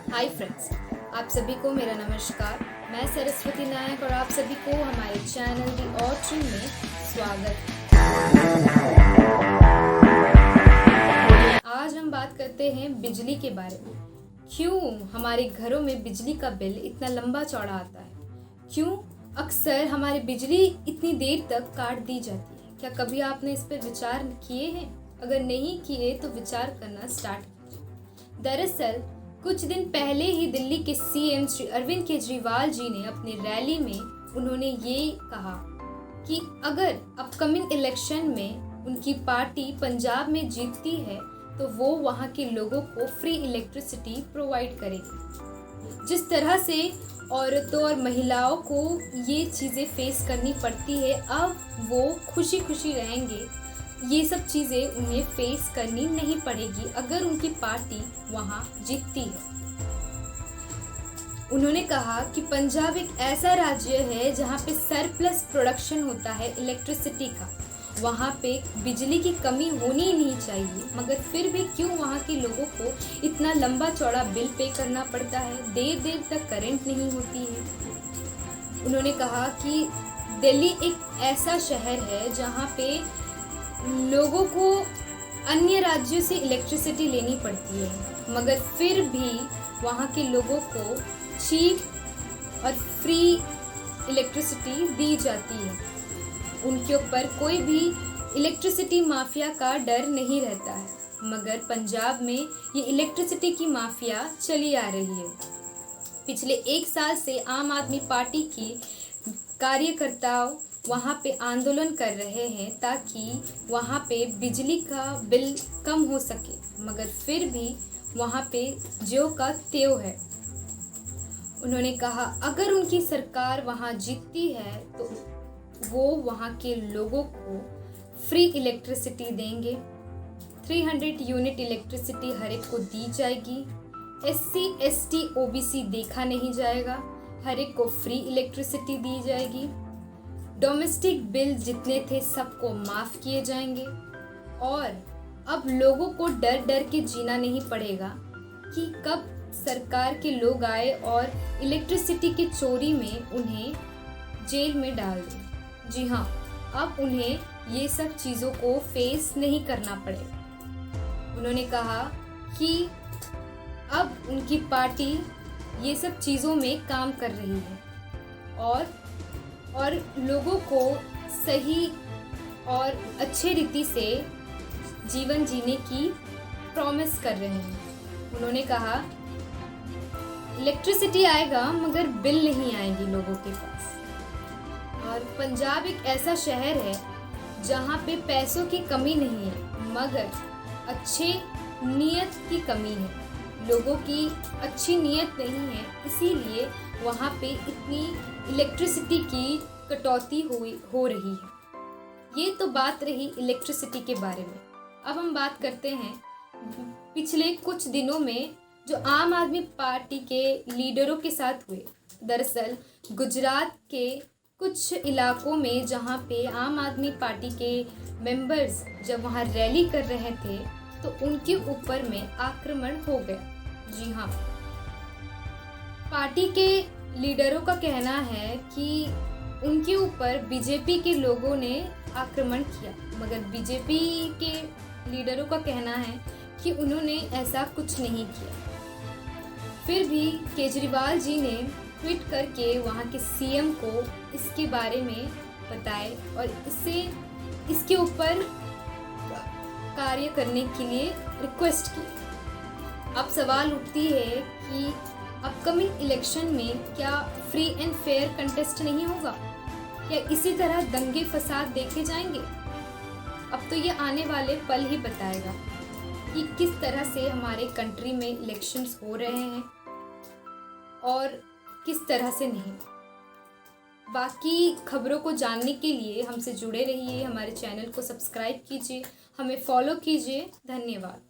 Hi friends, आप सभी को मेरा नमस्कार। मैं सरस्वती नायक और आप सभी को हमारे चैनल दी ऑट्री में स्वागत है। आज हम बात करते हैं बिजली के बारे में। क्यों हमारे घरों में बिजली का बिल इतना लंबा चौड़ा आता है? क्यों अक्सर हमारी बिजली इतनी देर तक काट दी जाती है? क्या कभी आपने इस पर विचार किए हैं? अगर नहीं किए तो विचार करना स्टार्ट कीजिए। दरअसल कुछ दिन पहले ही दिल्ली के सीएम श्री अरविंद केजरीवाल जी ने अपनी रैली में उन्होंने ये कहा कि अगर अपकमिंग इलेक्शन में उनकी पार्टी पंजाब में जीतती है तो वो वहाँ के लोगों को फ्री इलेक्ट्रिसिटी प्रोवाइड करेगी। जिस तरह से औरतों और महिलाओं को ये चीज़ें फेस करनी पड़ती है, अब वो खुशी खुशी रहेंगे। ये सब चीज़ें उन्हें फेस करनी नहीं पड़ेगी अगर उनकी पार्टी वहाँ जीतती है। उन्होंने कहा कि पंजाब एक ऐसा राज्य है जहाँ पे सरप्लस प्रोडक्शन होता है इलेक्ट्रिसिटी का। वहाँ पे बिजली की कमी होनी नहीं चाहिए, मगर फिर भी क्यों वहाँ के लोगों को इतना लंबा चौड़ा बिल पे करना पड़ता है? देर देर तक करंट नहीं होती है। उन्होंने कहा कि दिल्ली एक ऐसा शहर है जहाँ पे लोगों को अन्य राज्यों से इलेक्ट्रिसिटी लेनी पड़ती है, मगर फिर भी वहाँ के लोगों को चीप और फ्री इलेक्ट्रिसिटी दी जाती है। उनके ऊपर कोई भी इलेक्ट्रिसिटी माफिया का डर नहीं रहता है। मगर पंजाब में ये इलेक्ट्रिसिटी की माफिया चली आ रही है। पिछले 1 साल से आम आदमी पार्टी की कार्यकर्ताओं वहाँ पे आंदोलन कर रहे हैं ताकि वहाँ पे बिजली का बिल कम हो सके, मगर फिर भी वहाँ पे ज्यों का त्यों है। उन्होंने कहा अगर उनकी सरकार वहाँ जीतती है तो वो वहाँ के लोगों को फ्री इलेक्ट्रिसिटी देंगे। 300 यूनिट इलेक्ट्रिसिटी हर एक को दी जाएगी। SC ST OBC देखा नहीं जाएगा, हर एक को फ्री इलेक्ट्रिसिटी दी जाएगी। डोमेस्टिक बिल जितने थे सबको माफ़ किए जाएंगे और अब लोगों को डर डर के जीना नहीं पड़ेगा कि कब सरकार के लोग आए और इलेक्ट्रिसिटी की चोरी में उन्हें जेल में डाल दें। जी हाँ, अब उन्हें ये सब चीज़ों को फेस नहीं करना पड़ेगा। उन्होंने कहा कि अब उनकी पार्टी ये सब चीज़ों में काम कर रही है और लोगों को सही और अच्छे रीति से जीवन जीने की प्रॉमिस कर रहे हैं। उन्होंने कहा इलेक्ट्रिसिटी आएगा मगर बिल नहीं आएंगी लोगों के पास। और पंजाब एक ऐसा शहर है जहाँ पे पैसों की कमी नहीं है, मगर अच्छे नीयत की कमी है। लोगों की अच्छी नीयत नहीं है, इसीलिए वहाँ पे इतनी इलेक्ट्रिसिटी की कटौती हो रही है। ये तो बात रही इलेक्ट्रिसिटी के बारे में। अब हम बात करते हैं पिछले कुछ दिनों में जो आम आदमी पार्टी के लीडरों के साथ हुए। दरअसल गुजरात के कुछ इलाकों में जहाँ पे आम आदमी पार्टी के मेंबर्स जब वहाँ रैली कर रहे थे तो उनके ऊपर में आक्रमण हो गया। जी हाँ, पार्टी के लीडरों का कहना है कि उनके ऊपर बीजेपी के लोगों ने आक्रमण किया, मगर बीजेपी के लीडरों का कहना है कि उन्होंने ऐसा कुछ नहीं किया। फिर भी केजरीवाल जी ने ट्वीट करके वहाँ के सीएम को इसके बारे में बताए और इसके ऊपर कार्य करने के लिए रिक्वेस्ट की। अब सवाल उठती है कि अपकमिंग इलेक्शन में क्या फ्री एंड फेयर कंटेस्ट नहीं होगा? क्या इसी तरह दंगे फसाद देखे जाएंगे? अब तो ये आने वाले पल ही बताएगा कि किस तरह से हमारे कंट्री में इलेक्शंस हो रहे हैं और किस तरह से नहीं। बाकी खबरों को जानने के लिए हमसे जुड़े रहिए, हमारे चैनल को सब्सक्राइब कीजिए, हमें फॉलो कीजिए। धन्यवाद।